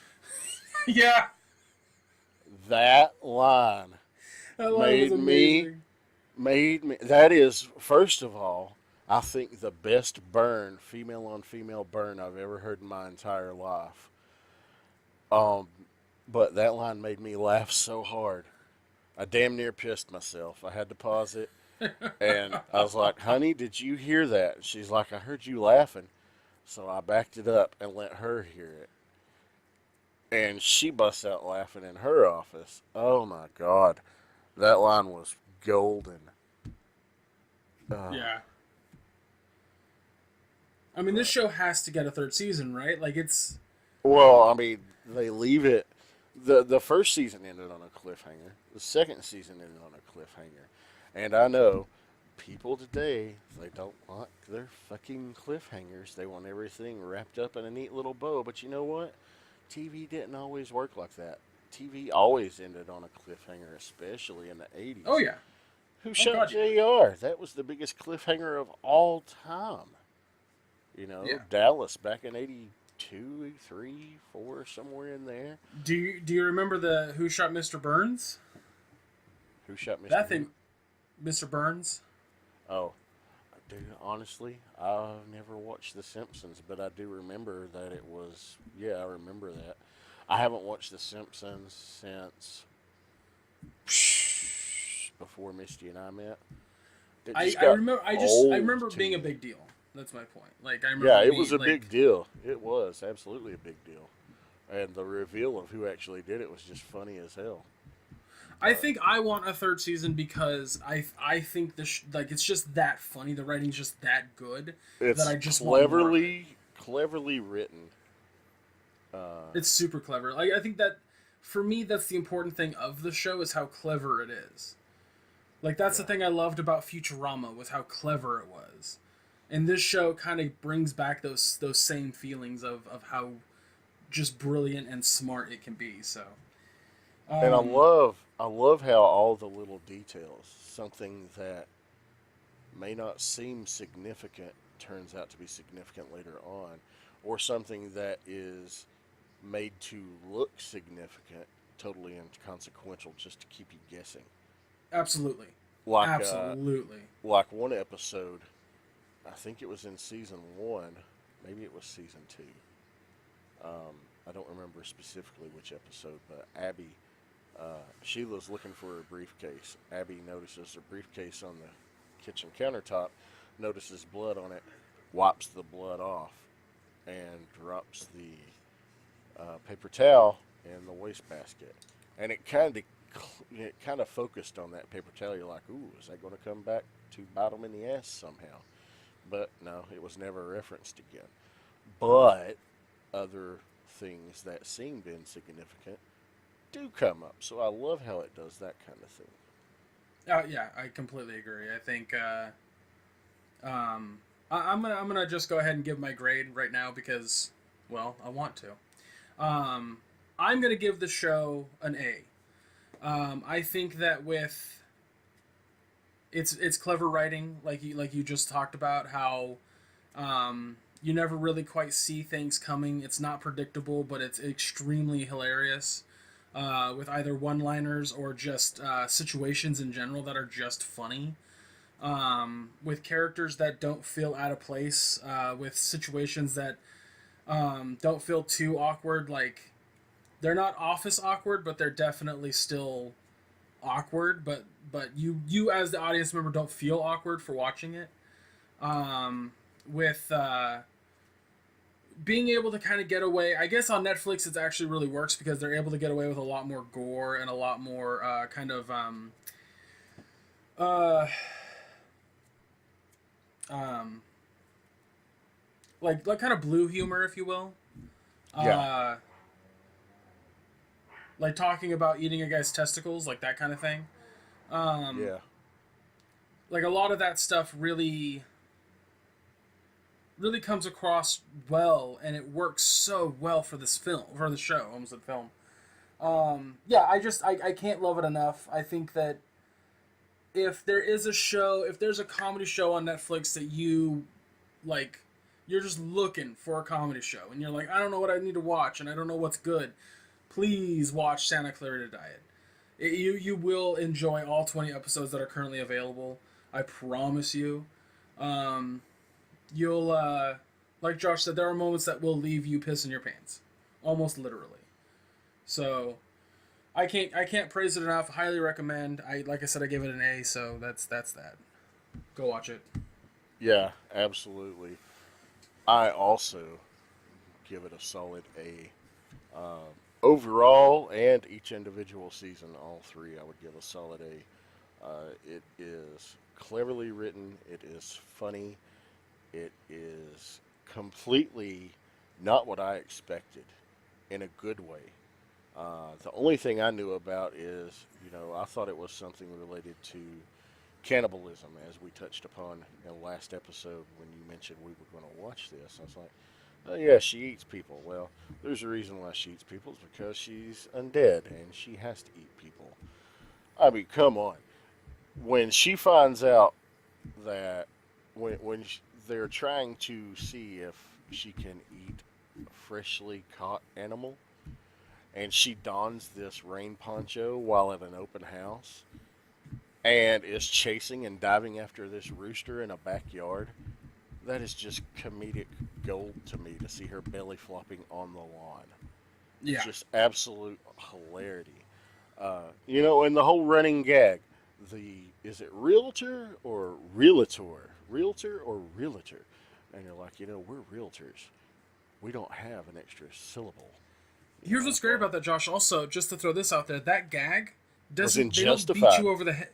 Yeah,
That line
that line was
made me
amazing.
made me. That is, first of all, I think the best burn, female on female burn I've ever heard in my entire life. Um, but that line made me laugh so hard. I damn near pissed myself. I had to pause it, and I was like, "Honey, did you hear that?" And she's like, "I heard you laughing." So I backed it up and let her hear it. And she busts out laughing in her office. Oh my God. That line was golden.
Yeah. I mean, this show has to get a third season, right? Like it's
Well, I mean, they leave it. The first season ended on a cliffhanger. The second season ended on a cliffhanger. And I know people today, they don't like their fucking cliffhangers. They want everything wrapped up in a neat little bow. But you know what? TV didn't always work like that. TV always ended on a cliffhanger, especially in the 80s.
Oh yeah.
Who
Oh
Shot
god.
JR? That was the biggest cliffhanger of all time.
Yeah.
Dallas back in 82, 83, 4, somewhere in there.
Do you remember the Who Shot Mr. Burns?
Who Shot Mr.
That
Who?
thing, Mr. Burns.
Oh, dude, honestly, I've never watched The Simpsons, but I do remember that it was. Yeah, I remember that. I haven't watched The Simpsons since before Misty and I met. It just
I
got
remember. I
old
remember
to
being a
me.
big deal. That's my point. Like I remember.
Yeah, it
being,
was a
like,
big deal. It was absolutely a big deal, and the reveal of who actually did it was just funny as hell.
I think I want a third season because I think like it's just that funny. The writing's just that good
It's
that I just want more of it.
cleverly written.
It's super clever. Like I think that for me, that's the important thing of the show is how clever it is. Like that's the
Yeah.
thing I loved about Futurama was how clever it was, and this show kind of brings back those same feelings of how just brilliant and smart it can be. So,
And
um,
I love how all the little details, something that may not seem significant turns out to be significant later on, or something that is made to look significant, totally inconsequential, just to keep you guessing.
absolutely,
Like
absolutely.
like one episode, I think it was in season one, maybe it was season two. I don't remember specifically which episode, but Abby, Sheila's looking for her briefcase. Abby notices her briefcase on the kitchen countertop, notices blood on it, wipes the blood off, and drops the paper towel in the wastebasket. And it kind of focused on that paper towel. You're like, ooh, is that going to come back to bite them in the ass somehow? But no, it was never referenced again. But other things that seemed insignificant do come up. So I love how it does that kind of thing.
Yeah, I completely agree. I think I'm gonna just go ahead and give my grade right now because, well, I want to. I'm gonna give the show an A. I think that with it's clever writing, like you just talked about how you never really quite see things coming. It's not predictable, but it's extremely hilarious. With either one-liners or just situations in general that are just funny. With characters that don't feel out of place, with situations that don't feel too awkward. Like they're not office awkward, but they're definitely still awkward. But you as the audience member don't feel awkward for watching it. With being able to kind of get away, I guess on Netflix it actually really works because they're able to get away with a lot more gore and a lot more uh, um, like kind of blue humor, if you will.
Yeah.
Like talking about eating a guy's testicles, like that kind of thing.
Yeah.
Like a lot of that stuff really comes across well, and it works so well for this film, for the show. Almost said film. Yeah, I can't love it enough. I think that if there's a comedy show on Netflix that you like, you're just looking for a comedy show, and you're like, I don't know what I need to watch, and I don't know what's good. Please watch Santa Clarita Diet. You will enjoy all 20 episodes that are currently available. I promise you. You'll like Josh said, there are moments that will leave you pissing your pants, almost literally. So I can't praise it enough. Highly recommend. Like I said, I gave it an A, so that's that. Go watch it.
Yeah, absolutely. I also give it a solid A. Overall, and each individual season, all three, I would give a solid A. It is cleverly written. It is funny. It is completely not what I expected in a good way. The only thing I knew about is, I thought it was something related to cannibalism, as we touched upon in the last episode when you mentioned we were going to watch this. I was like, Oh, yeah, she eats people. Well, there's a reason why she eats people. It's because she's undead and she has to eat people. I mean, come on. When she finds out that they're trying to see if she can eat a freshly caught animal, and she dons this rain poncho while at an open house and is chasing and diving after this rooster in a backyard, that is just comedic gold to me to see her belly flopping on the lawn.
Yeah.
Just absolute hilarity. And the whole running gag, the is it realtor or realtor? Realtor or realtor? And you're like, we're realtors. We don't have an extra syllable.
Here's what's
It's
great
like,
about that, Josh. Also, just to throw this out there, that gag
was in
doesn't. They don't beat
Justified.
you over the head.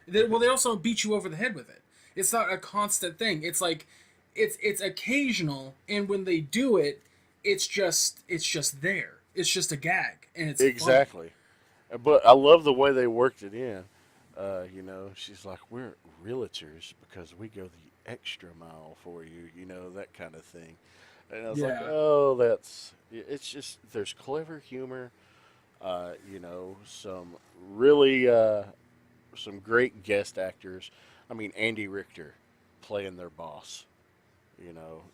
They also don't beat you over the head with it. It's not a constant thing. It's like, it's occasional, and when they do it, it's just there. It's just a gag, and it's funny.
Exactly. But I love the way they worked it in. She's like, we're realtors because we go the extra mile for you, that kind of thing. And I was like,
Yeah.
oh, it's just, there's clever humor, some really, some great guest actors. I mean, Andy Richter playing their boss,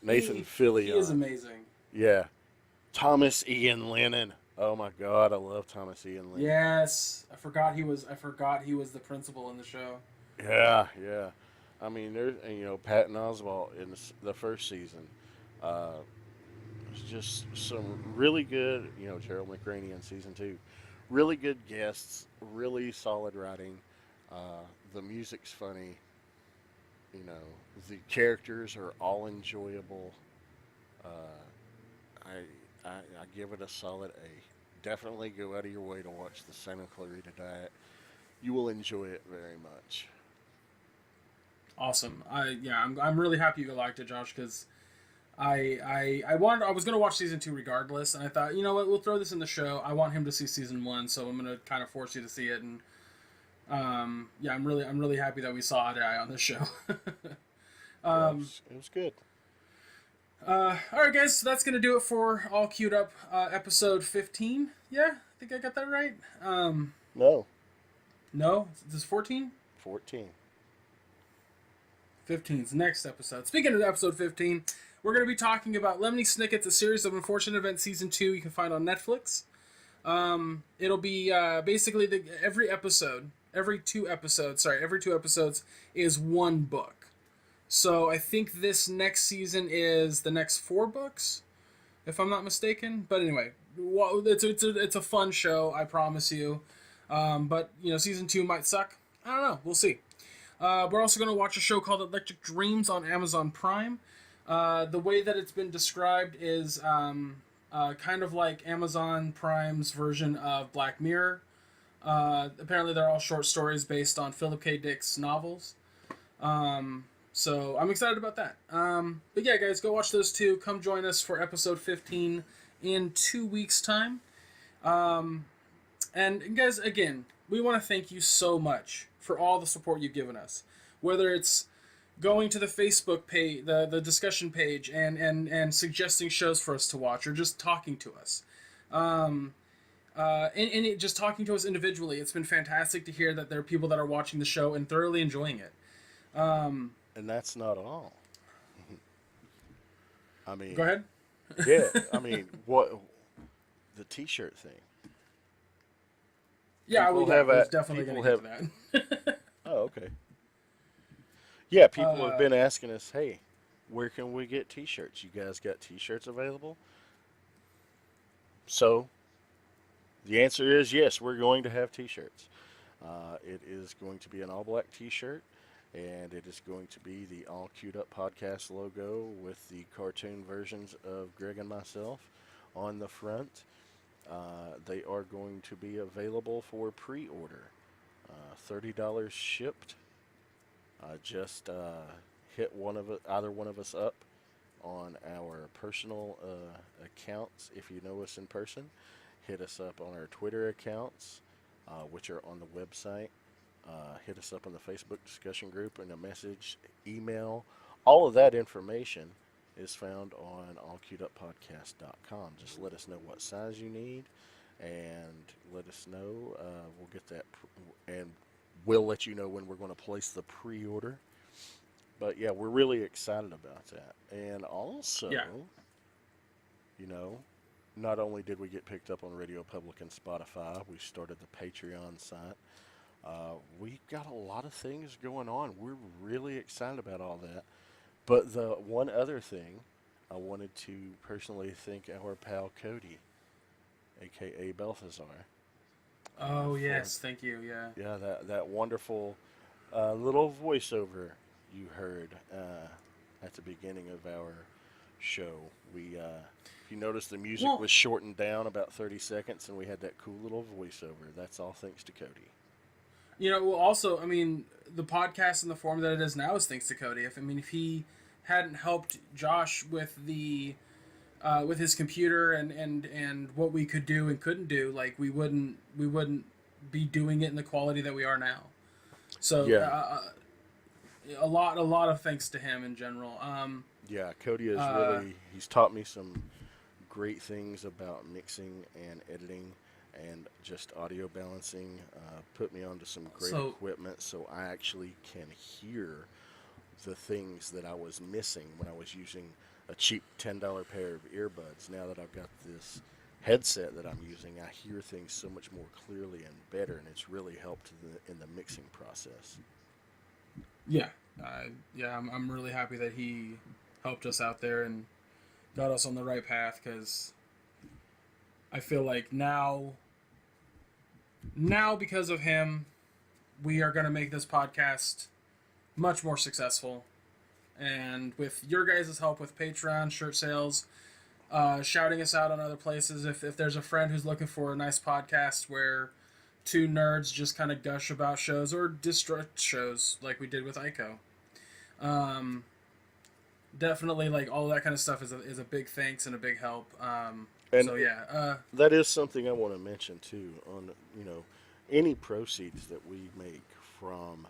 Nathan
He is
Fillion.
amazing.
Yeah. Thomas Ian Lennon. Oh my God, I love Thomas Ian Lennon.
Yes, I forgot he was. I forgot he was the principal in the show.
Yeah, yeah. I mean, there's Patton Oswalt in the first season. Uh, it's just some really good, Gerald McRaney in season two. Really good guests, really solid writing. The music's funny. You know, the characters are all enjoyable. Uh, I give it a solid A. Definitely go out of your way to watch the Santa Clarita Diet. You will enjoy it very much.
Awesome. I'm really happy you liked it, Josh, because I was gonna watch season two regardless, and I thought, you know what, we'll throw this in the show. I want him to see season one, so I'm gonna kind of force you to see it, and yeah, I'm really happy that we saw eye to eye on this show.
Yeah, it was good.
All right, guys, so that's gonna do it for all queued up episode 15. Yeah, I think I got that right.
No,
No, this is 14.
14.
15's next episode. Speaking of episode 15, we're going to be talking about Lemony Snicket's A Series of Unfortunate Events Season 2 you can find on Netflix. It'll be basically every two episodes is one book. So I think this next season is the next 4 books, if I'm not mistaken. But anyway, it's a fun show, I promise you. But, season 2 might suck. I don't know. We'll see. We're also going to watch a show called Electric Dreams on Amazon Prime. The way that it's been described is kind of like Amazon Prime's version of Black Mirror. Apparently, they're all short stories based on Philip K. Dick's novels. So I'm excited about that. But yeah, guys, go watch those two. Come join us for episode 15 in 2 weeks' time. And guys, again, we want to thank you so much for all the support you've given us. Whether it's going to the Facebook page, the discussion page, and suggesting shows for us to watch, or just talking to us. Just talking to us individually. It's been fantastic to hear that there are people that are watching the show and thoroughly enjoying it.
And that's not all. I mean,
Go ahead.
yeah, I mean, what the T-shirt thing.
Yeah,
People
we're
have
definitely going
people
to get to that.
Oh, okay. Yeah, people have been asking us, hey, where can we get T-shirts? You guys got T-shirts available? So, the answer is yes, we're going to have T-shirts. It is going to be an all-black T-shirt, and it is going to be the All Queued Up Podcast logo with the cartoon versions of Greg and myself on the front. They are going to be available for pre-order. $30 shipped. Just hit either one of us up on our personal accounts if you know us in person. Hit us up on our Twitter accounts, which are on the website. Hit us up on the Facebook discussion group and a message, email, all of that information is found on allqueueduppodcast.com. Just let us know what size you need, and let us know. We'll get that, and we'll let you know when we're going to place the pre-order. But yeah, we're really excited about that. And also,
Yeah.
you know, not only did we get picked up on Radio Public and Spotify, we started the Patreon site. We've got a lot of things going on. We're really excited about all that. But the one other thing, I wanted to personally thank our pal Cody, aka Balthazar.
Oh yes, thank you. Yeah.
Yeah, that wonderful little voiceover you heard at the beginning of our show. If you notice, the music was shortened down about 30 seconds, and we had that cool little voiceover. That's all thanks to Cody.
Well, also, the podcast in the form that it is now is thanks to Cody. If he hadn't helped Josh with the with his computer and what we could do and couldn't do, like we wouldn't be doing it in the quality that we are now. So
yeah.
A lot of thanks to him in general.
Yeah, Cody is he's taught me some great things about mixing and editing and just audio balancing. Put me onto some great equipment so I actually can hear the things that I was missing when I was using a cheap $10 pair of earbuds. Now that I've got this headset that I'm using, I hear things so much more clearly and better, and it's really helped in the mixing process.
Yeah, I'm really happy that he helped us out there and got us on the right path, because I feel like now because of him, we are going to make this podcast much more successful. And with your guys' help with Patreon, shirt sales, shouting us out on other places, if there's a friend who's looking for a nice podcast where two nerds just kind of gush about shows or destruct shows like we did with A.I.C.O. Definitely, like, all that kind of stuff is a big thanks and a big help.
That is something I want to mention too. On any proceeds that we make from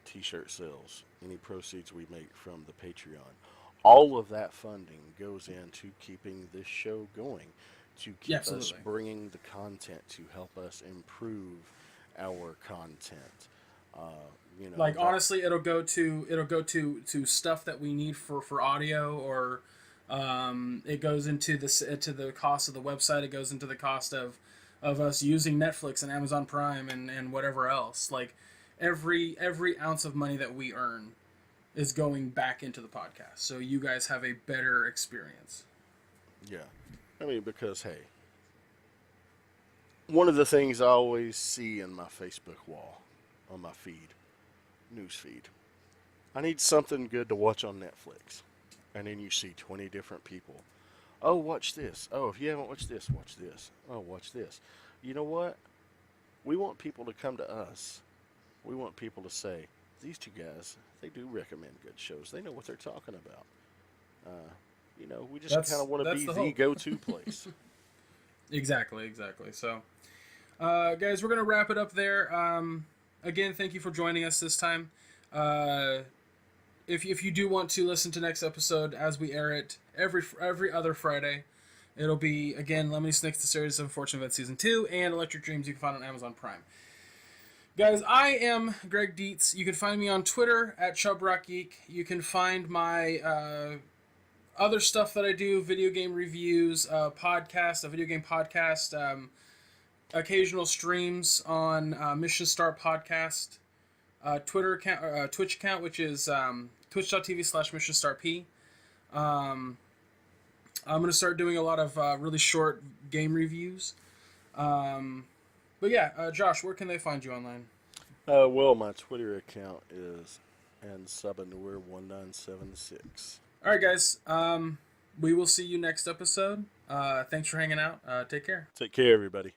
T-shirt sales, any proceeds we make from the Patreon, all of that funding goes into keeping this show going, to keep us bringing the content, to help us improve our content.
Honestly, it'll go to stuff that we need for audio, or it goes into the cost of the website. It goes into the cost of us using Netflix and Amazon Prime and whatever else. Like every ounce of money that we earn is going back into the podcast, so you guys have a better experience.
Yeah, because hey, one of the things I always see in my Facebook wall, on my news feed, I need something good to watch on Netflix. And then you see 20 different people. Oh, watch this. Oh, if you haven't watched this, watch this. Oh, watch this. You know what? We want people to come to us. We want people to say, these two guys, they do recommend good shows. They know what they're talking about. We just kind of want to be the go-to place.
Exactly. So, guys, we're going to wrap it up there. Again, thank you for joining us this time. If you do want to listen to next episode as we air it every other Friday, it'll be, again, Lemony Snick's The Series of Unfortunate Events Season 2 and Electric Dreams you can find on Amazon Prime. Guys, I am Greg Dietz. You can find me on Twitter at ChubRockGeek. You can find my other stuff that I do, video game reviews, a video game podcast, occasional streams on Mission Start Podcast, Twitter account, Twitch account, which is twitch.tv/Mission Start P. I'm going to start doing a lot of really short game reviews. But yeah, Josh, where can they find you online?
Well, my Twitter account is ansabanur1976.
All right, guys. We will see you next episode. Thanks for hanging out. Take care.
Take care, everybody.